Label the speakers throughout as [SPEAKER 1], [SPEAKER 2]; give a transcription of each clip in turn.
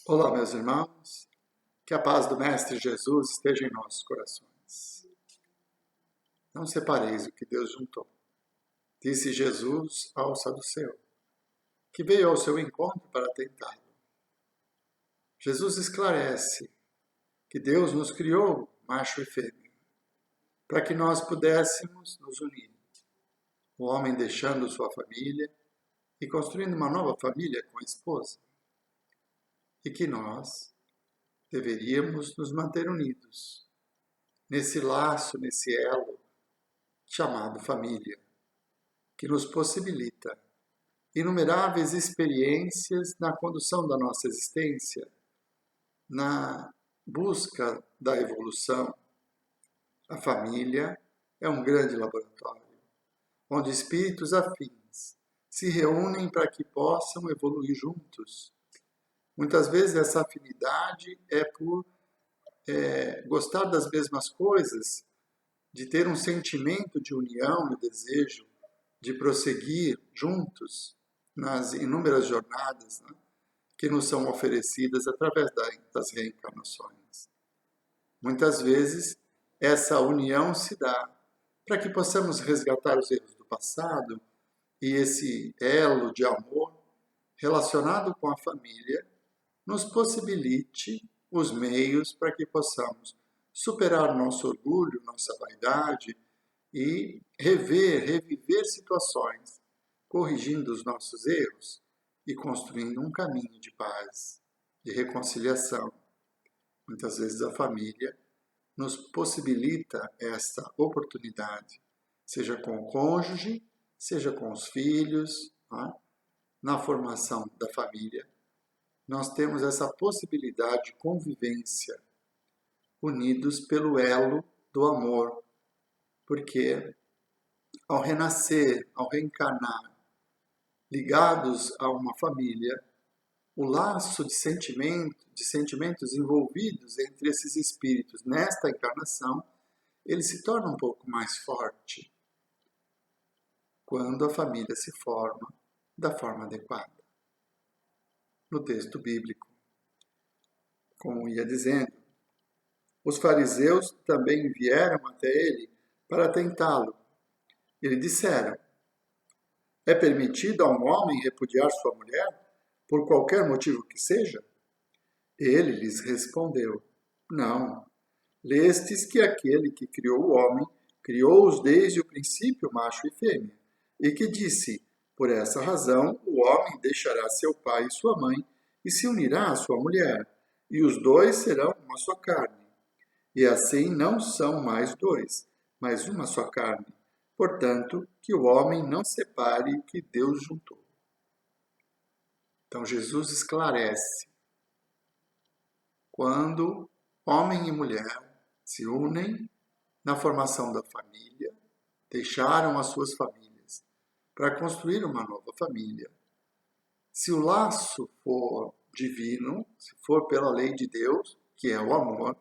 [SPEAKER 1] Olá, meus irmãos, que a paz do Mestre Jesus esteja em nossos corações. Não separeis o que Deus juntou, disse Jesus ao saduceu, que veio ao seu encontro para tentá-lo. Jesus esclarece que Deus nos criou macho e fêmea, para que nós pudéssemos nos unir, o homem deixando sua família e construindo uma nova família com a esposa, e que nós deveríamos nos manter unidos, nesse laço, nesse elo chamado família, que nos possibilita inumeráveis experiências na condução da nossa existência, na busca da evolução. A família é um grande laboratório, onde espíritos afins se reúnem para que possam evoluir juntos. Muitas vezes essa afinidade é por gostar das mesmas coisas, de ter um sentimento de união e desejo de prosseguir juntos nas inúmeras jornadas, né, que nos são oferecidas através das reencarnações. Muitas vezes, essa união se dá para que possamos resgatar os erros do passado e esse elo de amor relacionado com a família nos possibilite os meios para que possamos superar nosso orgulho, nossa vaidade e reviver situações, corrigindo os nossos erros e construindo um caminho de paz, de reconciliação. Muitas vezes a família nos possibilita esta oportunidade, seja com o cônjuge, seja com os filhos, né? Na formação da família, nós temos essa possibilidade de convivência, unidos pelo elo do amor, porque ao renascer, ao reencarnar, ligados a uma família, o laço de sentimentos envolvidos entre esses espíritos nesta encarnação, ele se torna um pouco mais forte quando a família se forma da forma adequada. No texto bíblico, como ia dizendo, os fariseus também vieram até ele para tentá-lo. Eles disseram: é permitido a um homem repudiar sua mulher, por qualquer motivo que seja? Ele lhes respondeu: não. Lestes que aquele que criou o homem, criou-os desde o princípio macho e fêmea, e que disse: por essa razão o homem deixará seu pai e sua mãe, e se unirá à sua mulher, e os dois serão uma só carne. E assim não são mais dois, mas uma só carne. Portanto, que o homem não separe o que Deus juntou. Então Jesus esclarece. Quando homem e mulher se unem na formação da família, deixaram as suas famílias para construir uma nova família. Se o laço for divino, se for pela lei de Deus, que é o amor,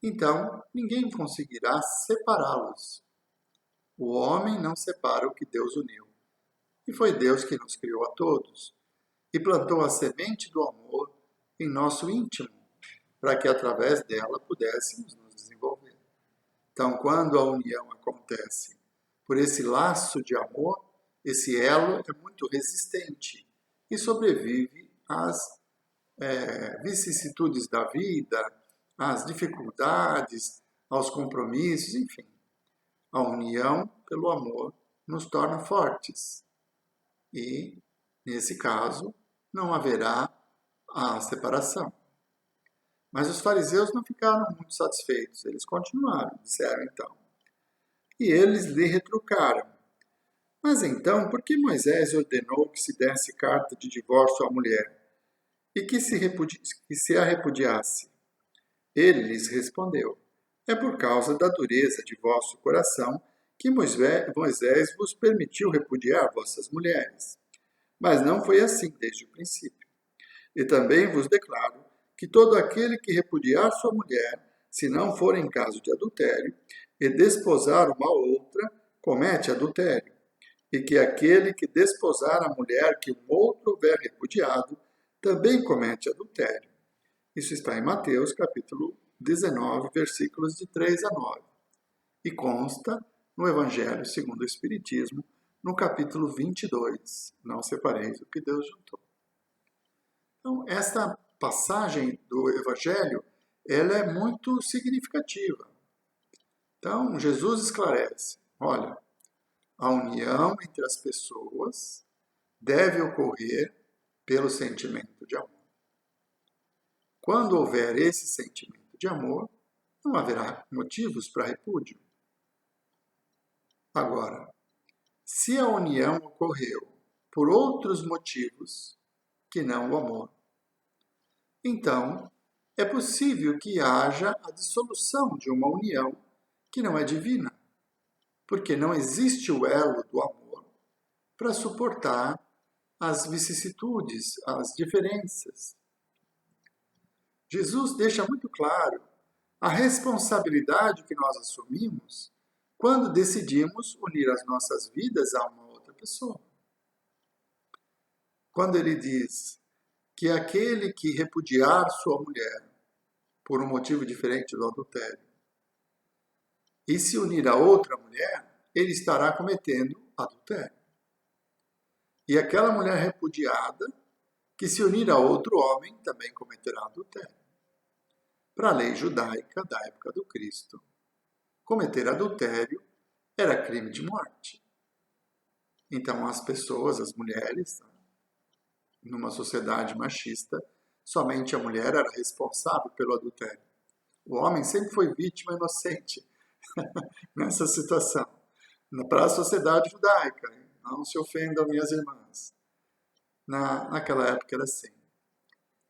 [SPEAKER 1] então ninguém conseguirá separá-los. O homem não separa o que Deus uniu. E foi Deus que nos criou a todos e plantou a semente do amor em nosso íntimo, para que através dela pudéssemos nos desenvolver. Então, quando a união acontece por esse laço de amor, esse elo é muito resistente e sobrevive às vicissitudes da vida, às dificuldades, aos compromissos, enfim. A união pelo amor nos torna fortes e, nesse caso, não haverá a separação. Mas os fariseus não ficaram muito satisfeitos, eles continuaram, disseram então. E eles lhe retrucaram: mas então, por que Moisés ordenou que se desse carta de divórcio à mulher e que se a repudiasse? Ele lhes respondeu: é por causa da dureza de vosso coração que Moisés vos permitiu repudiar vossas mulheres. Mas não foi assim desde o princípio. E também vos declaro que todo aquele que repudiar sua mulher, se não for em caso de adultério, e desposar uma outra, comete adultério. E que aquele que desposar a mulher que um outro houver repudiado, também comete adultério. Isso está em Mateus, capítulo 19, versículos de 3 a 9. E consta no Evangelho segundo o Espiritismo, no capítulo 22. Não separeis o que Deus juntou. Então, esta passagem do Evangelho, ela é muito significativa. Então, Jesus esclarece, olha, a união entre as pessoas deve ocorrer pelo sentimento de amor. Quando houver esse sentimento de amor, não haverá motivos para repúdio. Agora, se a união ocorreu por outros motivos que não o amor, então é possível que haja a dissolução de uma união que não é divina, porque não existe o elo do amor para suportar as vicissitudes, as diferenças. Jesus deixa muito claro a responsabilidade que nós assumimos quando decidimos unir as nossas vidas a uma outra pessoa. Quando ele diz que aquele que repudiar sua mulher por um motivo diferente do adultério e se unir a outra mulher, ele estará cometendo adultério. E aquela mulher repudiada que se unir a outro homem também cometerá adultério. Para a lei judaica da época do Cristo, cometer adultério era crime de morte. Então as pessoas, as mulheres, numa sociedade machista, somente a mulher era responsável pelo adultério. O homem sempre foi vítima inocente nessa situação. Para a sociedade judaica, não se ofendam minhas irmãs. Naquela época era assim.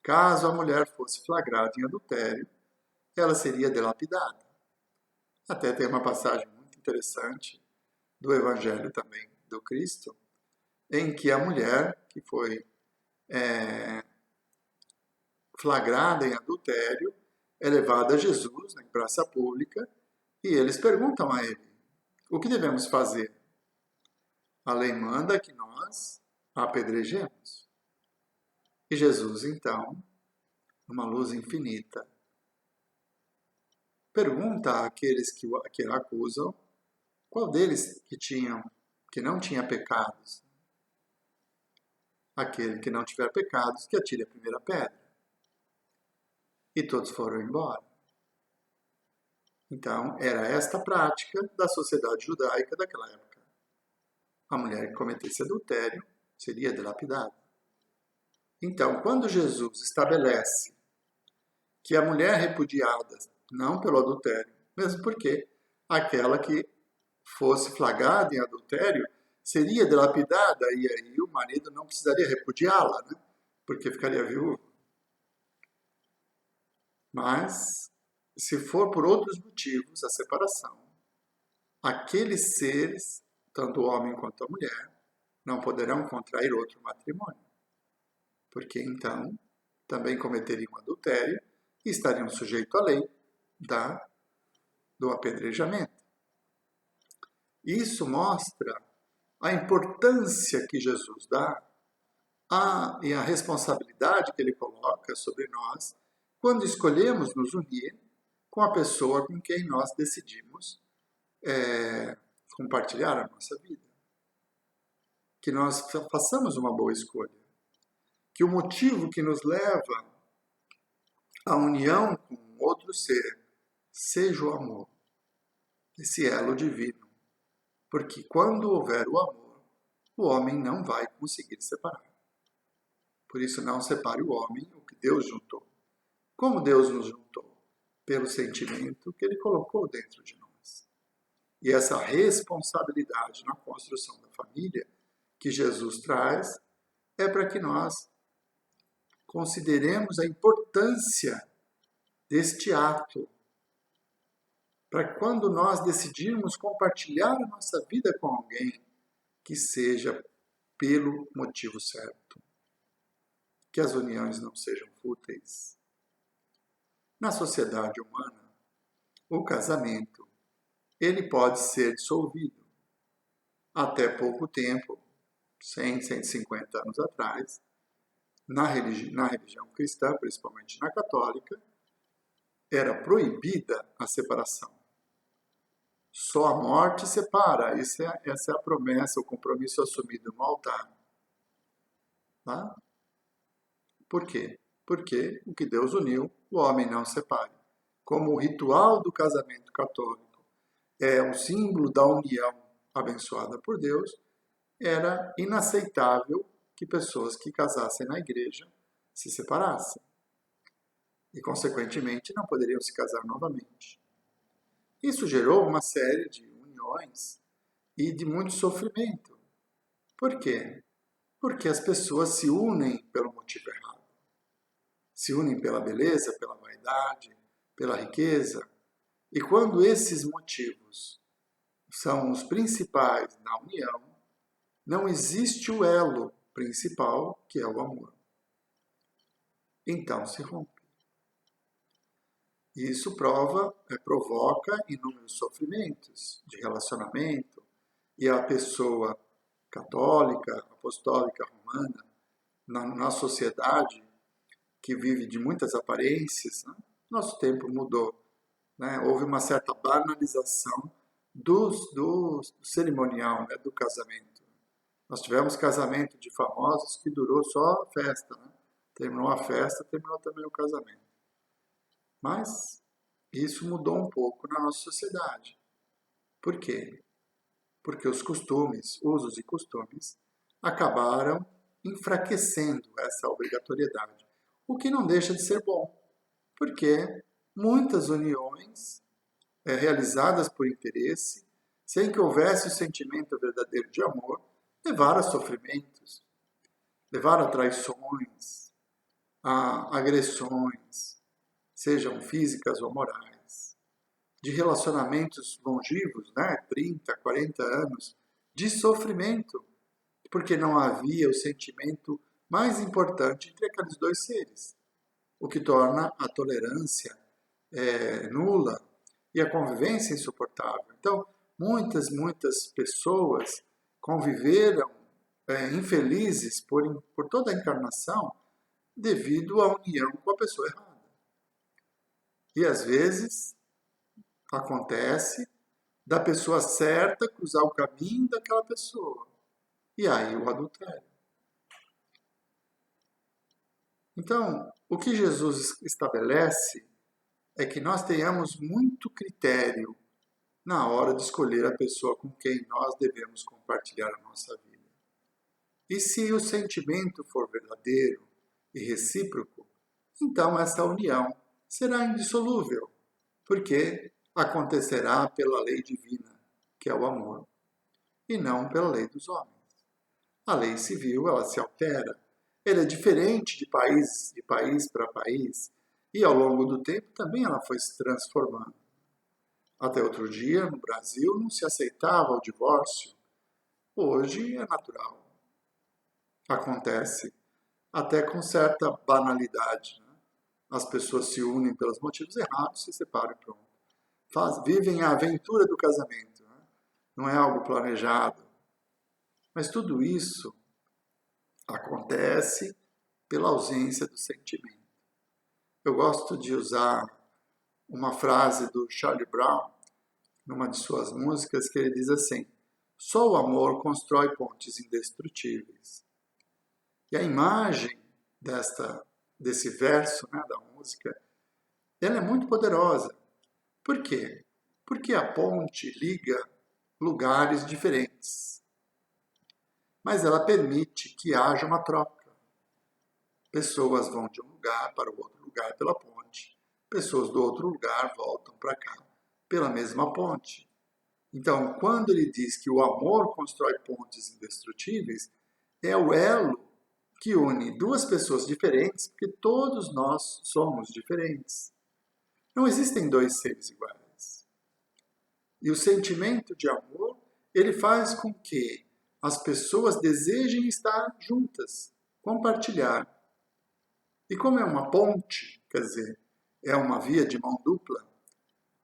[SPEAKER 1] Caso a mulher fosse flagrada em adultério, ela seria delapidada. Até tem uma passagem muito interessante do Evangelho também do Cristo, em que a mulher que foi flagrada em adultério é levada a Jesus em praça pública e eles perguntam a ele, o que devemos fazer? A lei manda que nós a apedrejemos. E Jesus, então, numa luz infinita, pergunta àqueles que a acusam qual deles que não tinha pecados. Aquele que não tiver pecados, que atire a primeira pedra. E todos foram embora. Então, era esta prática da sociedade judaica daquela época. A mulher que cometesse adultério seria delapidada. Então, quando Jesus estabelece que a mulher repudiada, não pelo adultério, mesmo porque aquela que fosse flagrada em adultério seria delapidada e aí o marido não precisaria repudiá-la, né? Porque ficaria viúvo. Mas, se for por outros motivos a separação, aqueles seres, tanto o homem quanto a mulher, não poderão contrair outro matrimônio. Porque então também cometeriam adultério e estariam sujeitos à lei do apedrejamento. Isso mostra a importância que Jesus dá e a responsabilidade que ele coloca sobre nós quando escolhemos nos unir com a pessoa com quem nós decidimos compartilhar a nossa vida. Que nós façamos uma boa escolha. Que o motivo que nos leva à união com outro ser seja o amor, esse elo divino. Porque quando houver o amor, o homem não vai conseguir separar. Por isso, não separe o homem o que Deus juntou. Como Deus nos juntou? Pelo sentimento que Ele colocou dentro de nós. E essa responsabilidade na construção da família que Jesus traz é para que nós consideremos a importância deste ato. Para quando nós decidirmos compartilhar a nossa vida com alguém, que seja pelo motivo certo. Que as uniões não sejam fúteis. Na sociedade humana, o casamento, ele pode ser dissolvido. Até pouco tempo, 100, 150 anos atrás, na religião cristã, principalmente na católica, era proibida a separação. Só a morte separa. Essa é a promessa, o compromisso assumido no altar. Tá? Por quê? Porque o que Deus uniu, o homem não separe. Como o ritual do casamento católico é um símbolo da união abençoada por Deus, era inaceitável que pessoas que casassem na igreja se separassem. E, consequentemente, não poderiam se casar novamente. Isso gerou uma série de uniões e de muito sofrimento. Por quê? Porque as pessoas se unem pelo motivo errado. Se unem pela beleza, pela vaidade, pela riqueza. E quando esses motivos são os principais na união, não existe o elo principal, que é o amor. Então se rompe. Isso provoca inúmeros sofrimentos de relacionamento, e a pessoa católica, apostólica, romana, na sociedade que vive de muitas aparências, né? Nosso tempo mudou. Né? Houve uma certa banalização do cerimonial, né? Do casamento. Nós tivemos casamento de famosos que durou só a festa. Né? Terminou a festa, terminou também o casamento. Mas isso mudou um pouco na nossa sociedade. Por quê? Porque os costumes, usos e costumes, acabaram enfraquecendo essa obrigatoriedade. O que não deixa de ser bom, porque muitas uniões realizadas por interesse, sem que houvesse o sentimento verdadeiro de amor, levaram a sofrimentos, levaram a traições, a agressões, sejam físicas ou morais, de relacionamentos longivos, né, 30, 40 anos, de sofrimento, porque não havia o sentimento mais importante entre aqueles dois seres, o que torna a tolerância nula e a convivência insuportável. Então, muitas pessoas conviveram infelizes por toda a encarnação devido à união com a pessoa errada. E às vezes acontece da pessoa certa cruzar o caminho daquela pessoa. E aí o adultério. Então, o que Jesus estabelece é que nós tenhamos muito critério na hora de escolher a pessoa com quem nós devemos compartilhar a nossa vida. E se o sentimento for verdadeiro e recíproco, então essa união será indissolúvel, porque acontecerá pela lei divina, que é o amor, e não pela lei dos homens. A lei civil, ela se altera. Ela é diferente de país para país, e ao longo do tempo também ela foi se transformando. Até outro dia, no Brasil, não se aceitava o divórcio. Hoje é natural. Acontece até com certa banalidade. Né? As pessoas se unem pelos motivos errados, se separam e pronto. Vivem a aventura do casamento. Né? Não é algo planejado. Mas tudo isso acontece pela ausência do sentimento. Eu gosto de usar uma frase do Charlie Brown, numa de suas músicas, que ele diz assim: só o amor constrói pontes indestrutíveis. E a imagem desse verso, né, da música, ela é muito poderosa. Por quê? Porque a ponte liga lugares diferentes. Mas ela permite que haja uma troca. Pessoas vão de um lugar para o outro lugar pela ponte. Pessoas do outro lugar voltam para cá pela mesma ponte. Então, quando ele diz que o amor constrói pontes indestrutíveis, é o elo que une duas pessoas diferentes, porque todos nós somos diferentes. Não existem dois seres iguais. E o sentimento de amor, ele faz com que as pessoas desejem estar juntas, compartilhar. E como é uma ponte, quer dizer, é uma via de mão dupla,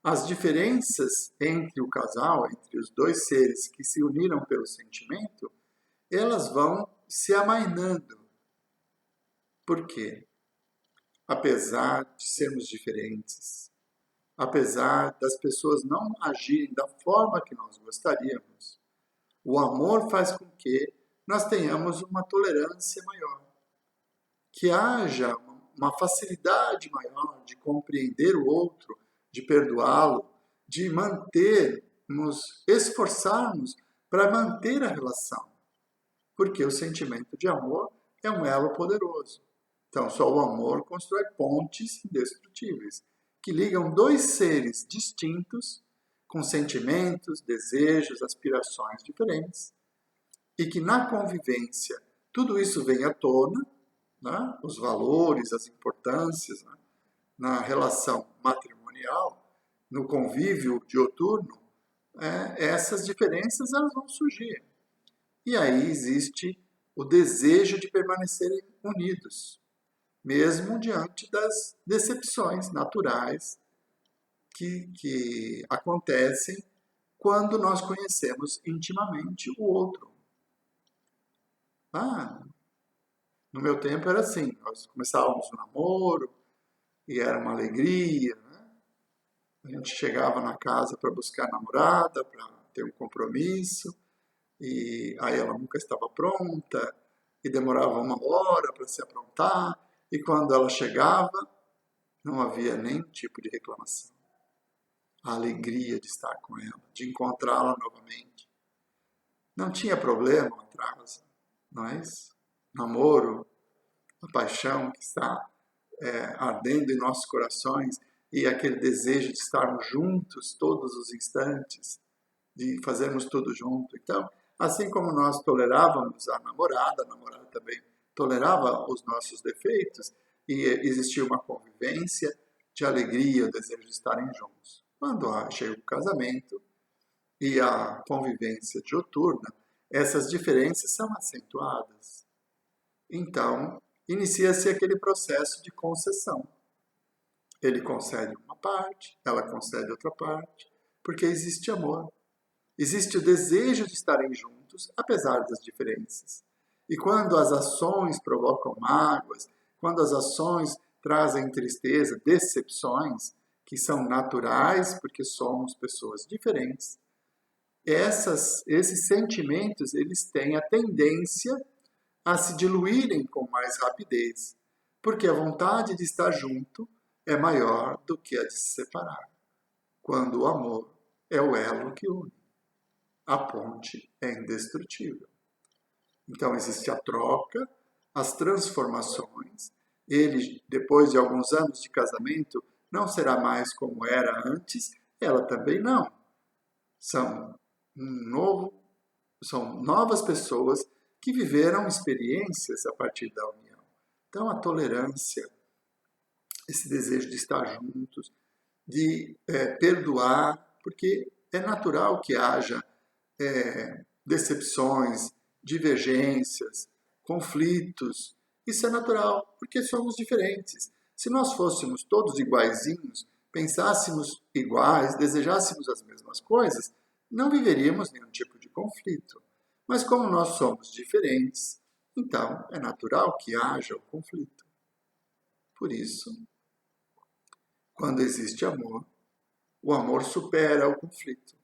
[SPEAKER 1] as diferenças entre o casal, entre os dois seres que se uniram pelo sentimento, elas vão se amainando. Por quê? Apesar de sermos diferentes, apesar das pessoas não agirem da forma que nós gostaríamos, o amor faz com que nós tenhamos uma tolerância maior, que haja uma facilidade maior de compreender o outro, de perdoá-lo, de nos esforçarmos para manter a relação, porque o sentimento de amor é um elo poderoso. Então, só o amor constrói pontes indestrutíveis, que ligam dois seres distintos, com sentimentos, desejos, aspirações diferentes, e que na convivência tudo isso vem à tona, né? Os valores, as importâncias, né? Na relação matrimonial, no convívio dioturno, essas diferenças elas vão surgir. E aí existe o desejo de permanecerem unidos, mesmo diante das decepções naturais que acontecem quando nós conhecemos intimamente o outro. No meu tempo era assim, nós começávamos um namoro e era uma alegria, né? A gente chegava na casa para buscar a namorada, para ter um compromisso, e aí ela nunca estava pronta, e demorava 1 hora para se aprontar, e quando ela chegava, não havia nenhum tipo de reclamação. A alegria de estar com ela, de encontrá-la novamente. Não tinha problema o atraso, mas namoro, a paixão que está ardendo em nossos corações e aquele desejo de estarmos juntos todos os instantes, de fazermos tudo junto. Então, assim como nós tolerávamos a namorada também tolerava os nossos defeitos e existia uma convivência de alegria, o desejo de estarem juntos. Quando chega o casamento e a convivência dioturna, essas diferenças são acentuadas. Então, inicia-se aquele processo de concessão. Ele concede uma parte, ela concede outra parte, porque existe amor. Existe o desejo de estarem juntos, apesar das diferenças. E quando as ações provocam mágoas, quando as ações trazem tristeza, decepções, que são naturais, porque somos pessoas diferentes, esses sentimentos eles têm a tendência a se diluírem com mais rapidez, porque a vontade de estar junto é maior do que a de se separar, quando o amor é o elo que une. A ponte é indestrutível. Então existe a troca, as transformações. Ele, depois de alguns anos de casamento, não será mais como era antes, ela também não. São novas pessoas que viveram experiências a partir da união. Então a tolerância, esse desejo de estar juntos, de perdoar, porque é natural que haja decepções, divergências, conflitos. Isso é natural, porque somos diferentes. Se nós fôssemos todos iguaizinhos, pensássemos iguais, desejássemos as mesmas coisas, não viveríamos nenhum tipo de conflito. Mas como nós somos diferentes, então é natural que haja o conflito. Por isso, quando existe amor, o amor supera o conflito.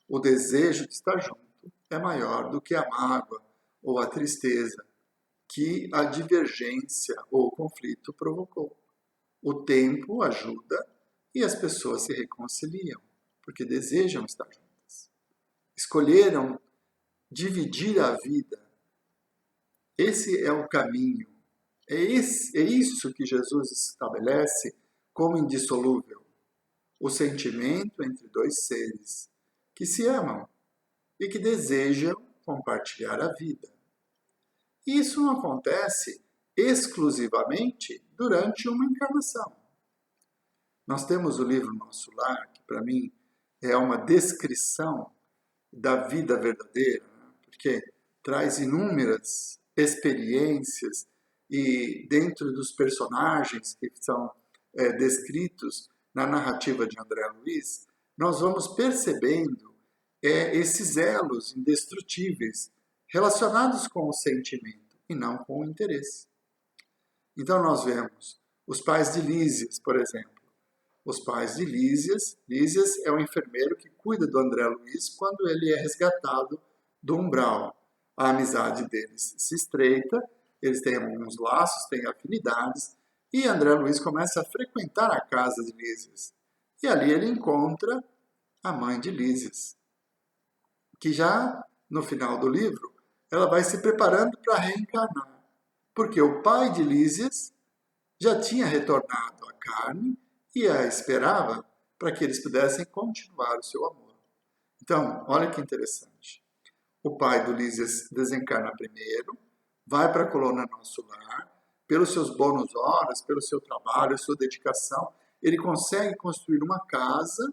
[SPEAKER 1] O desejo de estar junto é maior do que a mágoa ou a tristeza que a divergência ou o conflito provocou. O tempo ajuda e as pessoas se reconciliam, porque desejam estar juntas. Escolheram dividir a vida. Esse é o caminho. É isso que Jesus estabelece como indissolúvel. O sentimento entre dois seres que se amam e que desejam compartilhar a vida. E isso não acontece exclusivamente durante uma encarnação. Nós temos o livro Nosso Lar, que para mim é uma descrição da vida verdadeira, né? Porque traz inúmeras experiências e dentro dos personagens que são descritos na narrativa de André Luiz, nós vamos percebendo esses elos indestrutíveis relacionados com o sentimento e não com o interesse. Então nós vemos os pais de Lísias, por exemplo. Os pais de Lísias é o enfermeiro que cuida do André Luiz quando ele é resgatado do umbral. A amizade deles se estreita, eles têm alguns laços, têm afinidades, e André Luiz começa a frequentar a casa de Lísias. E ali ele encontra a mãe de Lísias, que já no final do livro, ela vai se preparando para reencarnar, porque o pai de Lísias já tinha retornado à carne e a esperava para que eles pudessem continuar o seu amor. Então, olha que interessante. O pai do Lísias desencarna primeiro, vai para a colônia Nosso Lar, pelos seus bônus horas, pelo seu trabalho, sua dedicação, ele consegue construir uma casa.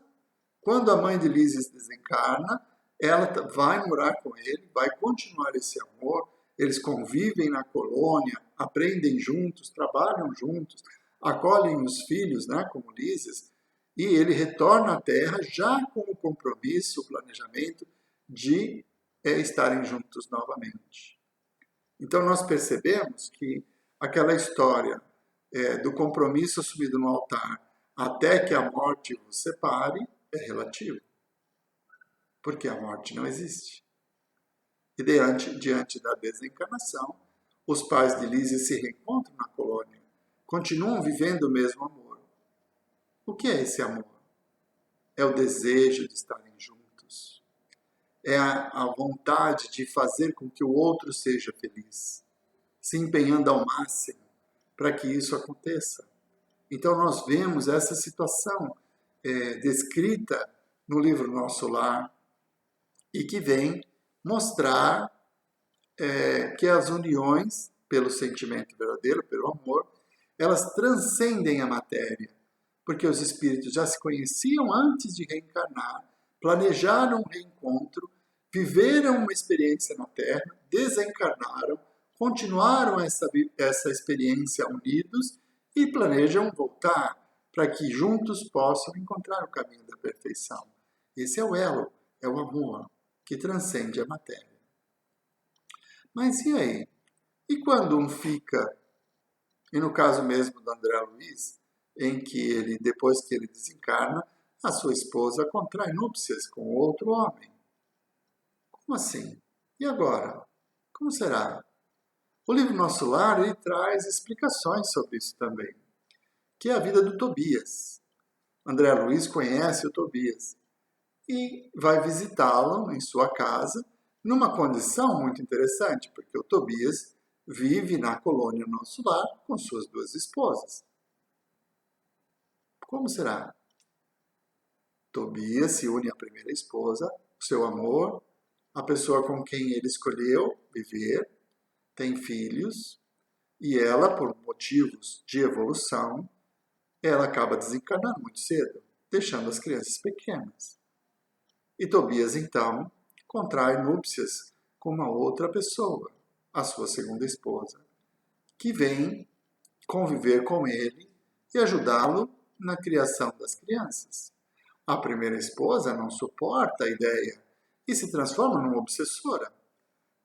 [SPEAKER 1] Quando a mãe de Lísias desencarna, ela vai morar com ele, vai continuar esse amor, eles convivem na colônia, aprendem juntos, trabalham juntos, acolhem os filhos, né, como Lísias, e ele retorna à Terra já com o compromisso, o planejamento de estarem juntos novamente. Então nós percebemos que aquela história do compromisso assumido no altar até que a morte vos separe é relativo, porque a morte não existe. E diante da desencarnação, os pais de Lísias se reencontram na colônia, continuam vivendo o mesmo amor. O que é esse amor? É o desejo de estarem juntos. É a vontade de fazer com que o outro seja feliz, se empenhando ao máximo para que isso aconteça. Então nós vemos essa situação descrita no livro Nosso Lar e que vem mostrar que as uniões, pelo sentimento verdadeiro, pelo amor, elas transcendem a matéria, porque os espíritos já se conheciam antes de reencarnar, planejaram um reencontro, viveram uma experiência na Terra, desencarnaram, continuaram essa experiência unidos e planejam voltar para que juntos possam encontrar o caminho da perfeição. Esse é o elo, é o amor que transcende a matéria. Mas e aí? E quando um fica, e no caso mesmo do André Luiz, em que ele, depois que ele desencarna, a sua esposa contrai núpcias com outro homem? Como assim? E agora? Como será? O livro Nosso Lar ele traz explicações sobre isso também, que é a vida do Tobias. André Luiz conhece o Tobias e vai visitá-lo em sua casa, numa condição muito interessante, porque o Tobias vive na colônia Nosso Lar com suas duas esposas. Como será? Tobias se une à primeira esposa, o seu amor, a pessoa com quem ele escolheu viver, tem filhos, e ela, por motivos de evolução, ela acaba desencarnando muito cedo, deixando as crianças pequenas. E Tobias, então, contrai núpcias com uma outra pessoa, a sua segunda esposa, que vem conviver com ele e ajudá-lo na criação das crianças. A primeira esposa não suporta a ideia e se transforma numa obsessora.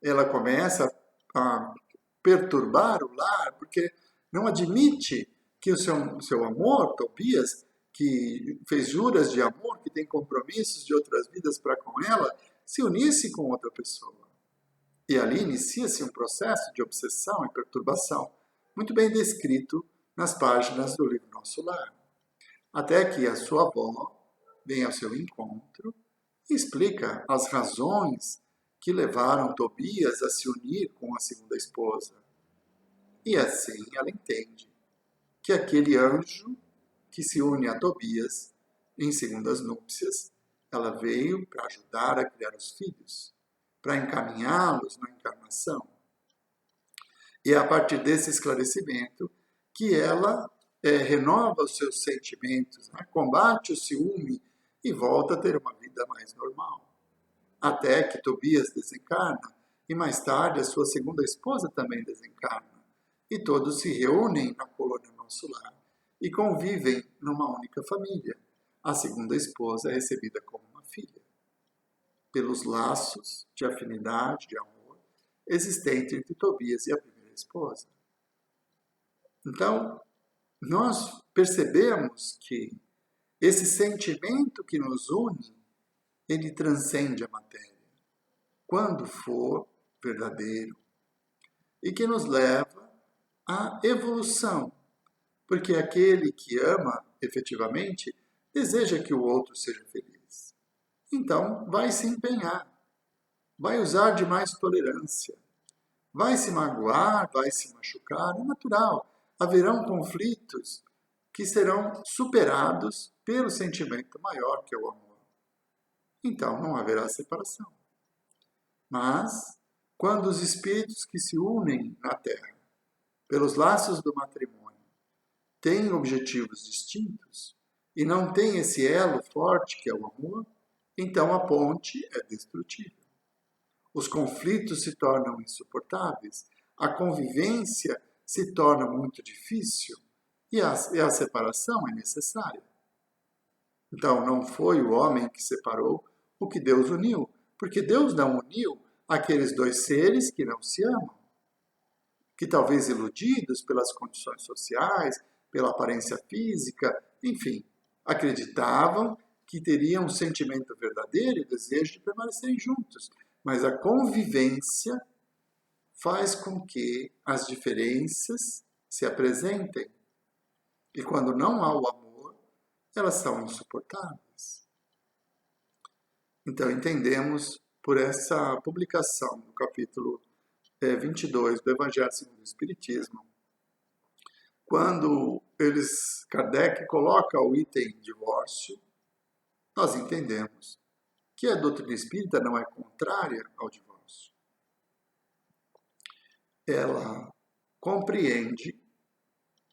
[SPEAKER 1] Ela começa a perturbar o lar porque não admite que o seu amor, Tobias, que fez juras de amor, que tem compromissos de outras vidas para com ela, se unisse com outra pessoa. E ali inicia-se um processo de obsessão e perturbação, muito bem descrito nas páginas do livro Nosso Lar. Até que a sua avó vem ao seu encontro e explica as razões que levaram Tobias a se unir com a segunda esposa. E assim ela entende que aquele anjo que se une a Tobias em segundas núpcias, ela veio para ajudar a criar os filhos, para encaminhá-los na encarnação. E é a partir desse esclarecimento que ela renova os seus sentimentos, né? Combate o ciúme e volta a ter uma vida mais normal. Até que Tobias desencarna e mais tarde a sua segunda esposa também desencarna. E todos se reúnem na colônia Nosso Lar e convivem numa única família. A segunda esposa é recebida como uma filha, pelos laços de afinidade, de amor, existente entre Tobias e a primeira esposa. Então, nós percebemos que esse sentimento que nos une, ele transcende a matéria, quando for verdadeiro, e que nos leva à evolução, porque aquele que ama efetivamente deseja que o outro seja feliz. Então, vai se empenhar, vai usar de mais tolerância, vai se magoar, vai se machucar, é natural. Haverão conflitos que serão superados pelo sentimento maior que é o amor. Então, não haverá separação. Mas, quando os espíritos que se unem na Terra, pelos laços do matrimônio, têm objetivos distintos e não têm esse elo forte que é o amor, então a ponte é destrutível. Os conflitos se tornam insuportáveis, a convivência se torna muito difícil e a separação é necessária. Então, não foi o homem que separou o que Deus uniu, porque Deus não uniu aqueles dois seres que não se amam, que talvez iludidos pelas condições sociais, pela aparência física, enfim, acreditavam que teriam um sentimento verdadeiro e desejo de permanecerem juntos. Mas a convivência faz com que as diferenças se apresentem. E quando não há o amor, elas são insuportáveis. Então, entendemos por essa publicação do capítulo 22 do Evangelho segundo o Espiritismo, quando Kardec coloca o item divórcio, nós entendemos que a doutrina espírita não é contrária ao divórcio. Ela compreende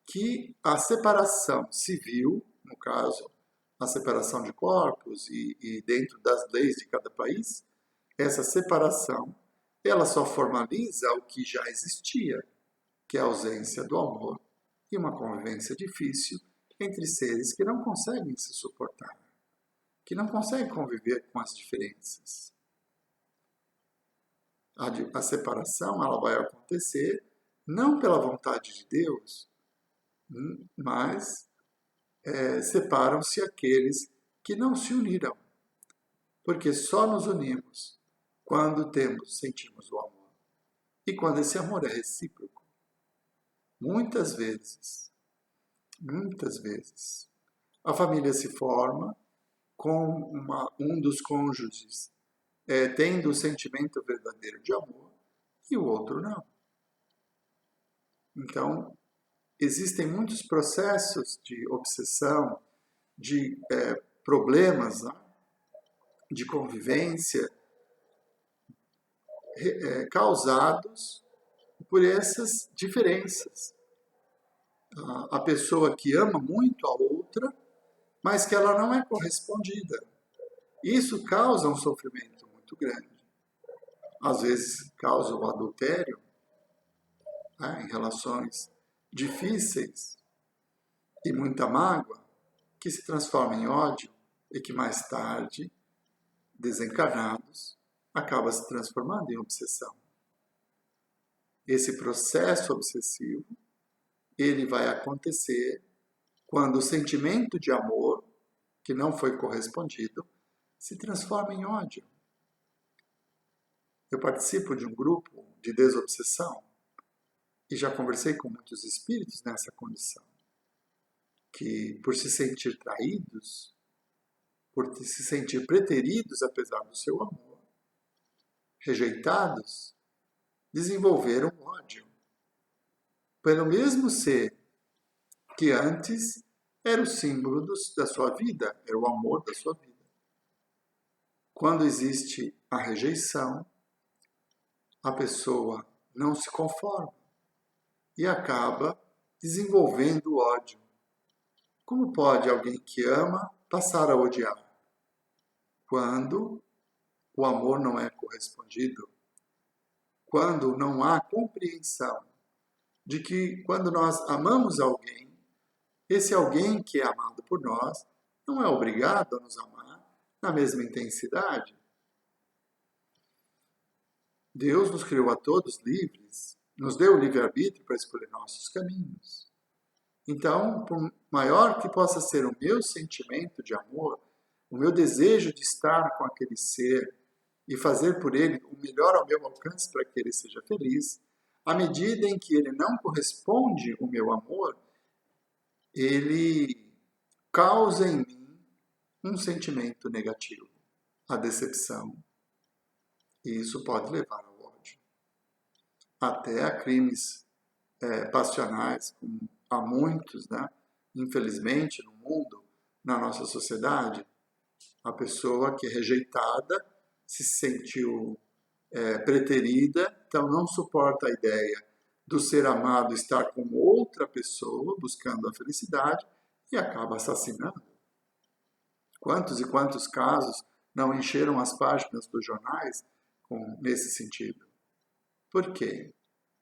[SPEAKER 1] que a separação civil, no caso, a separação de corpos e dentro das leis de cada país, essa separação, ela só formaliza o que já existia, que é a ausência do amor e uma convivência difícil entre seres que não conseguem se suportar, que não conseguem conviver com as diferenças. A separação ela vai acontecer não pela vontade de Deus, mas separam-se aqueles que não se uniram, porque só nos unimos quando sentimos o amor e quando esse amor é recíproco. Muitas vezes, a família se forma com um dos cônjuges tendo o sentimento verdadeiro de amor e o outro não. Então, existem muitos processos de obsessão, de problemas, né, de convivência causados por essas diferenças. A pessoa que ama muito a outra, mas que ela não é correspondida. Isso causa um sofrimento muito grande. Às vezes causa o adultério, né, em relações difíceis e muita mágoa, que se transforma em ódio e que mais tarde, desencarnados, acaba se transformando em obsessão. Esse processo obsessivo, ele vai acontecer quando o sentimento de amor, que não foi correspondido, se transforma em ódio. Eu participo de um grupo de desobsessão e já conversei com muitos espíritos nessa condição, que por se sentir traídos, por se sentir preteridos apesar do seu amor, rejeitados, desenvolveram ódio pelo mesmo ser que antes era o símbolo da sua vida, era o amor da sua vida. Quando existe a rejeição, a pessoa não se conforma e acaba desenvolvendo ódio. Como pode alguém que ama passar a odiar? Quando o amor não é correspondido, quando não há compreensão de que quando nós amamos alguém, esse alguém que é amado por nós não é obrigado a nos amar na mesma intensidade. Deus nos criou a todos livres, nos deu o livre-arbítrio para escolher nossos caminhos. Então, por maior que possa ser o meu sentimento de amor, o meu desejo de estar com aquele ser e fazer por ele o melhor ao meu alcance para que ele seja feliz, à medida em que ele não corresponde o meu amor, ele causa em mim um sentimento negativo, a decepção. E isso pode levar ao ódio, até a crimes passionais, como há muitos, né? Infelizmente, no mundo, na nossa sociedade, a pessoa que é rejeitada se sentiu preterida, então não suporta a ideia do ser amado estar com outra pessoa, buscando a felicidade, e acaba assassinando. Quantos e quantos casos não encheram as páginas dos jornais nesse sentido? Por quê?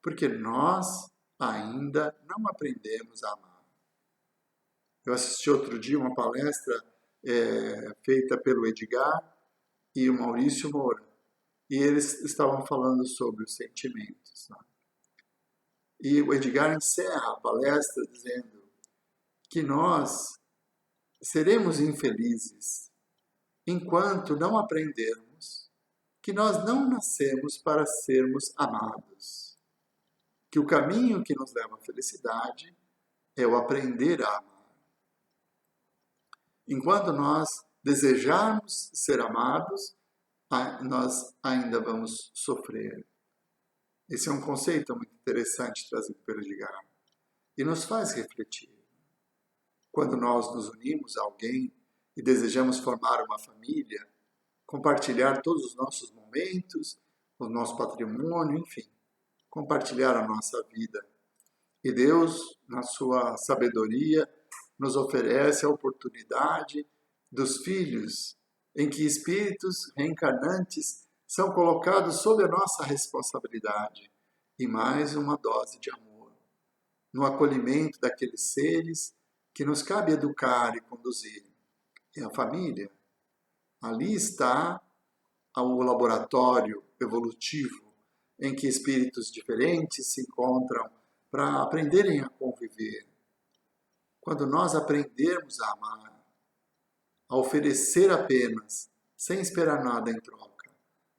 [SPEAKER 1] Porque nós ainda não aprendemos a amar. Eu assisti outro dia uma palestra feita pelo Edgar e o Maurício Moura, e eles estavam falando sobre os sentimentos. Né? E o Edgar encerra a palestra dizendo que nós seremos infelizes enquanto não aprendermos que nós não nascemos para sermos amados, que o caminho que nos leva à felicidade é o aprender a amar. Enquanto nós desejarmos ser amados, nós ainda vamos sofrer. Esse é um conceito muito interessante trazido pelo Edgar e nos faz refletir. Quando nós nos unimos a alguém e desejamos formar uma família, compartilhar todos os nossos momentos, o nosso patrimônio, enfim, compartilhar a nossa vida. E Deus, na sua sabedoria, nos oferece a oportunidade dos filhos em que espíritos reencarnantes são colocados sob a nossa responsabilidade e mais uma dose de amor, no acolhimento daqueles seres que nos cabe educar e conduzir. É a família. Ali está o laboratório evolutivo em que espíritos diferentes se encontram para aprenderem a conviver. Quando nós aprendermos a amar, a oferecer apenas, sem esperar nada em troca,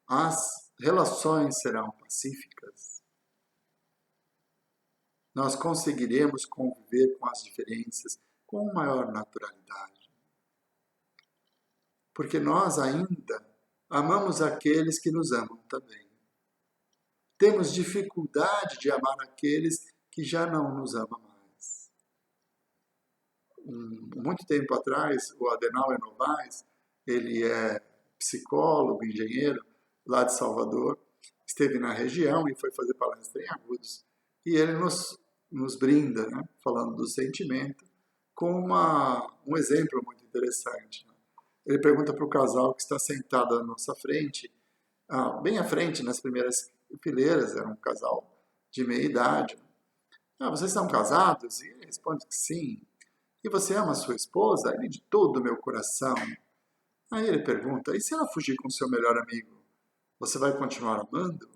[SPEAKER 1] as relações serão pacíficas. Nós conseguiremos conviver com as diferenças com maior naturalidade. Porque nós ainda amamos aqueles que nos amam também. Temos dificuldade de amar aqueles que já não nos amam mais. Muito tempo atrás, o Adenauer Novaes, ele é psicólogo, engenheiro, lá de Salvador, esteve na região e foi fazer palestra em Agudos. E ele nos brinda, né, falando do sentimento, com um exemplo muito interessante. Né? Ele pergunta para o casal que está sentado à nossa frente, bem à frente, nas primeiras fileiras, era um casal de meia idade. Vocês são casados? E ele responde que sim. E você ama a sua esposa? Ele, de todo o meu coração. Aí ele pergunta, e se ela fugir com seu melhor amigo? Você vai continuar amando?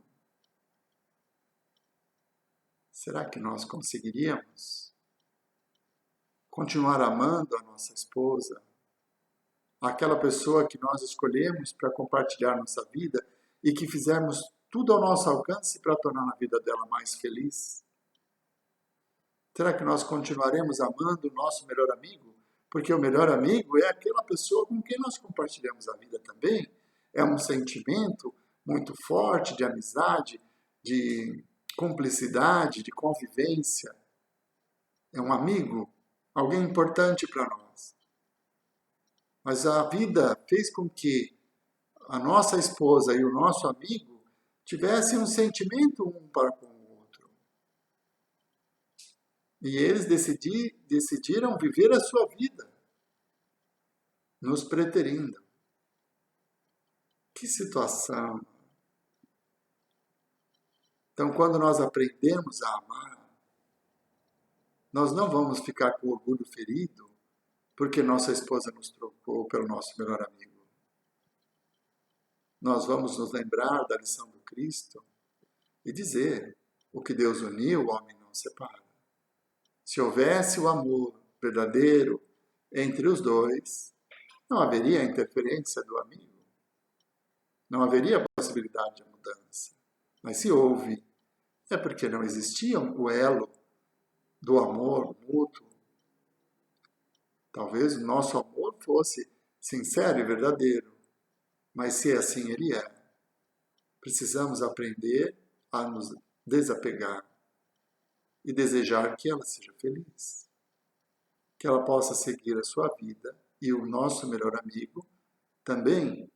[SPEAKER 1] Será que nós conseguiríamos continuar amando a nossa esposa? Aquela pessoa que nós escolhemos para compartilhar nossa vida e que fizemos tudo ao nosso alcance para tornar a vida dela mais feliz? Será que nós continuaremos amando o nosso melhor amigo? Porque o melhor amigo é aquela pessoa com quem nós compartilhamos a vida também. É um sentimento muito forte de amizade, de cumplicidade, de convivência. É um amigo, alguém importante para nós. Mas a vida fez com que a nossa esposa e o nosso amigo tivessem um sentimento um para com o outro. E eles decidiram viver a sua vida, nos preterindo. Que situação! Então, quando nós aprendemos a amar, nós não vamos ficar com orgulho ferido porque nossa esposa nos trocou pelo nosso melhor amigo. Nós vamos nos lembrar da lição do Cristo e dizer: o que Deus uniu, o homem não separa. Se houvesse o amor verdadeiro entre os dois, não haveria interferência do amigo, não haveria possibilidade de mudança. Mas se houve, é porque não existia o elo do amor mútuo. Talvez o nosso amor fosse sincero e verdadeiro, mas se assim ele é, precisamos aprender a nos desapegar e desejar que ela seja feliz, que ela possa seguir a sua vida e o nosso melhor amigo também,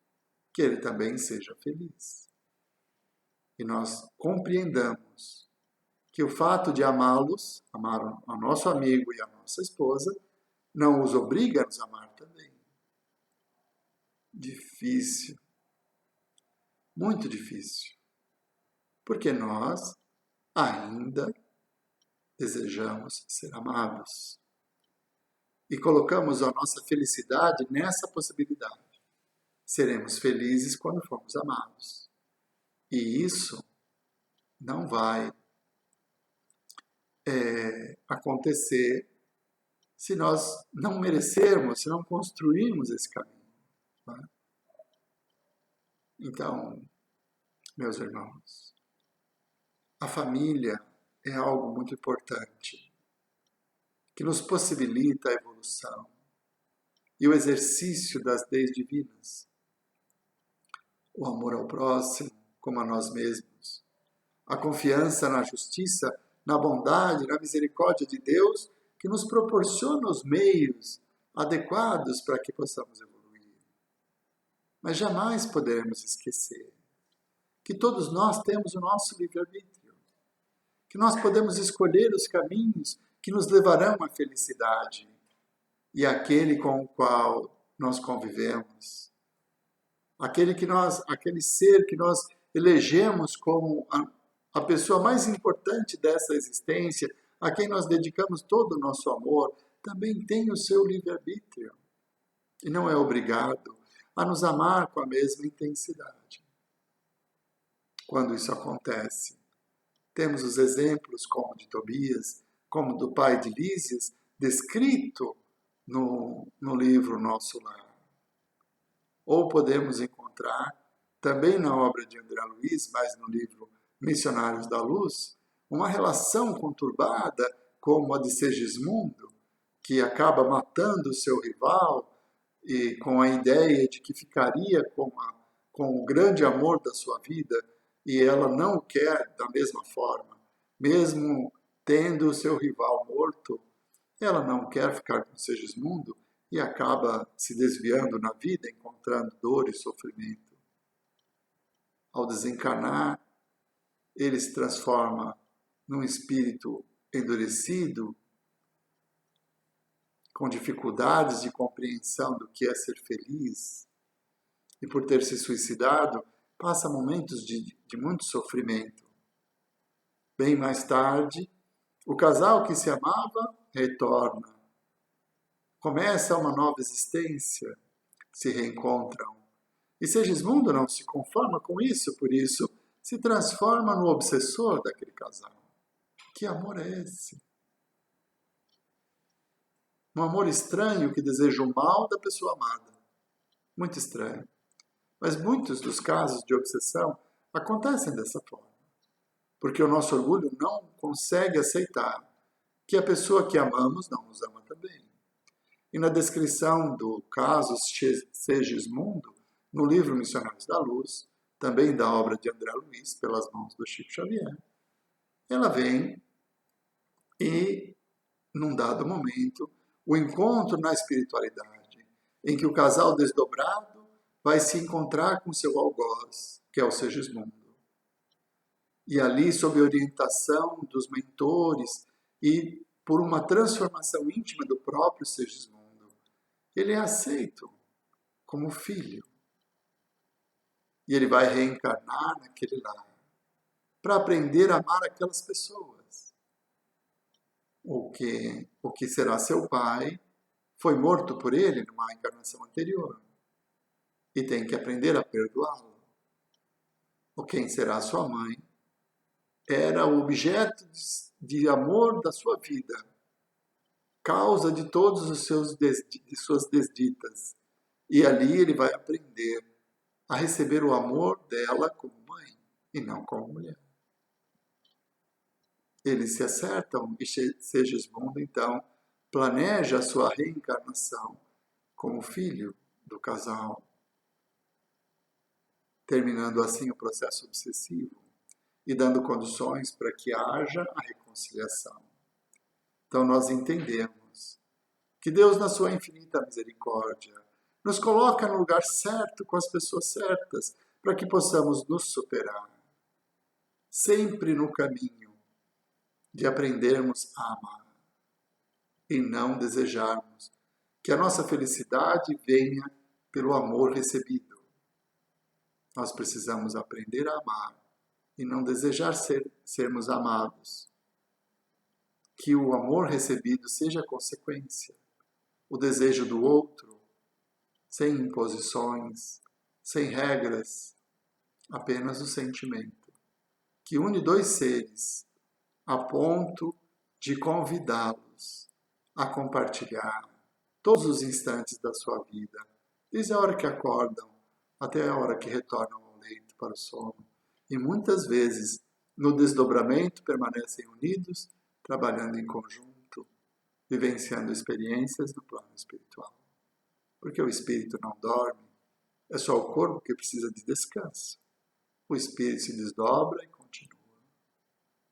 [SPEAKER 1] que ele também seja feliz. E nós compreendamos que o fato de amá-los, amar o nosso amigo e a nossa esposa, não os obriga a nos amar também. Difícil, muito difícil, porque nós ainda desejamos ser amados e colocamos a nossa felicidade nessa possibilidade. Seremos felizes quando formos amados. E isso não vai acontecer se nós não merecermos, se não construirmos esse caminho. Tá? Então, meus irmãos, a família é algo muito importante, que nos possibilita a evolução e o exercício das leis divinas. O amor ao próximo, como a nós mesmos. A confiança na justiça, na bondade, na misericórdia de Deus, que nos proporciona os meios adequados para que possamos evoluir. Mas jamais poderemos esquecer que todos nós temos o nosso livre-arbítrio, que nós podemos escolher os caminhos que nos levarão à felicidade e aquele com o qual nós convivemos, aquele ser que nós elegemos como a pessoa mais importante dessa existência, a quem nós dedicamos todo o nosso amor, também tem o seu livre-arbítrio e não é obrigado a nos amar com a mesma intensidade. Quando isso acontece, temos os exemplos como de Tobias, como do pai de Lísias, descrito no livro Nosso Lar. Ou podemos encontrar, também na obra de André Luiz, mas no livro Missionários da Luz, uma relação conturbada como a de Segismundo, que acaba matando o seu rival e com a ideia de que ficaria com o grande amor da sua vida, e ela não o quer da mesma forma. Mesmo tendo o seu rival morto, ela não quer ficar com Segismundo e acaba se desviando na vida, encontrando dor e sofrimento. Ao desencarnar, ele se transforma num espírito endurecido, com dificuldades de compreensão do que é ser feliz, e por ter se suicidado, passa momentos de muito sofrimento. Bem mais tarde, o casal que se amava retorna. Começa uma nova existência, se reencontram. E Segismundo não se conforma com isso, por isso se transforma no obsessor daquele casal. Que amor é esse? Um amor estranho que deseja o mal da pessoa amada. Muito estranho. Mas muitos dos casos de obsessão acontecem dessa forma. Porque o nosso orgulho não consegue aceitar que a pessoa que amamos não nos ama também. E na descrição do caso Segismundo, no livro Missionários da Luz, também da obra de André Luiz, pelas mãos do Chico Xavier, ela vem e, num dado momento, o encontro na espiritualidade, em que o casal desdobrado vai se encontrar com seu algoz, que é o Segismundo. E ali, sob a orientação dos mentores e por uma transformação íntima do próprio Segismundo, ele é aceito como filho. E ele vai reencarnar naquele lar para aprender a amar aquelas pessoas. O que será seu pai foi morto por ele numa encarnação anterior e tem que aprender a perdoá-lo. Ou quem será sua mãe era o objeto de amor da sua vida causa de todos os de suas desditas. E ali ele vai aprender a receber o amor dela como mãe e não como mulher. Eles se acertam e Segismundo, então, planeja a sua reencarnação como filho do casal, terminando assim o processo obsessivo e dando condições para que haja a reconciliação. Então nós entendemos que Deus, na sua infinita misericórdia, nos coloca no lugar certo com as pessoas certas para que possamos nos superar, sempre no caminho de aprendermos a amar e não desejarmos que a nossa felicidade venha pelo amor recebido. Nós precisamos aprender a amar e não desejar sermos amados. Que o amor recebido seja consequência, o desejo do outro, sem imposições, sem regras, apenas o sentimento, que une dois seres a ponto de convidá-los a compartilhar todos os instantes da sua vida, desde a hora que acordam até a hora que retornam ao leito para o sono. E muitas vezes, no desdobramento, permanecem unidos, trabalhando em conjunto, vivenciando experiências no plano espiritual. Porque o espírito não dorme, é só o corpo que precisa de descanso. O espírito se desdobra e continua.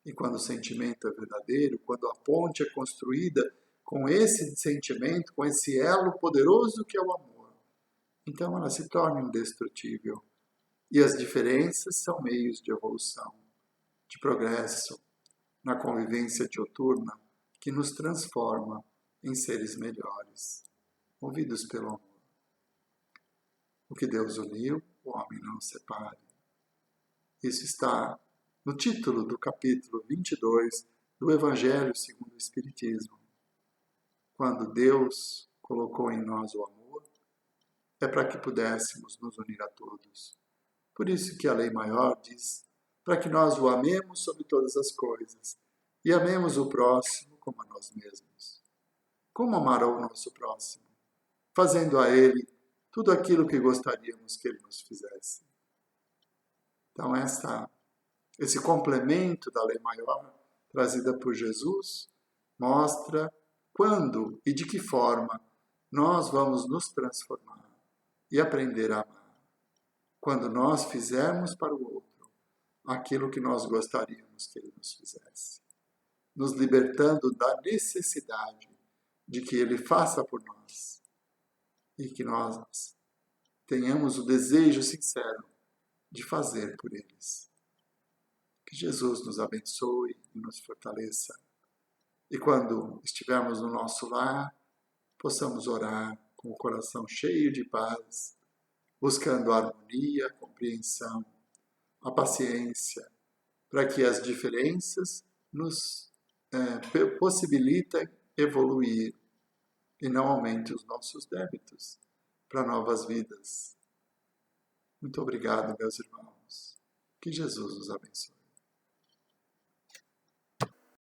[SPEAKER 1] E quando o sentimento é verdadeiro, quando a ponte é construída com esse sentimento, com esse elo poderoso que é o amor, então ela se torna indestrutível. E as diferenças são meios de evolução, de progresso, na convivência dioturna que nos transforma em seres melhores, movidos pelo amor. O que Deus uniu, o homem não separe. Isso está no título do capítulo 22 do Evangelho segundo o Espiritismo. Quando Deus colocou em nós o amor, é para que pudéssemos nos unir a todos. Por isso que a lei maior diz, para que nós o amemos sobre todas as coisas e amemos o próximo como a nós mesmos. Como amar ao nosso próximo? Fazendo a ele tudo aquilo que gostaríamos que ele nos fizesse. Então esse complemento da lei maior, trazida por Jesus, mostra quando e de que forma nós vamos nos transformar e aprender a amar. Quando nós fizermos para o outro aquilo que nós gostaríamos que ele nos fizesse, nos libertando da necessidade de que ele faça por nós e que nós tenhamos o desejo sincero de fazer por eles. Que Jesus nos abençoe e nos fortaleça. E quando estivermos no nosso lar, possamos orar com o coração cheio de paz, buscando a harmonia, a compreensão, a paciência, para que as diferenças nos possibilitem evoluir e não aumente os nossos débitos para novas vidas. Muito obrigado, meus irmãos. Que Jesus os abençoe.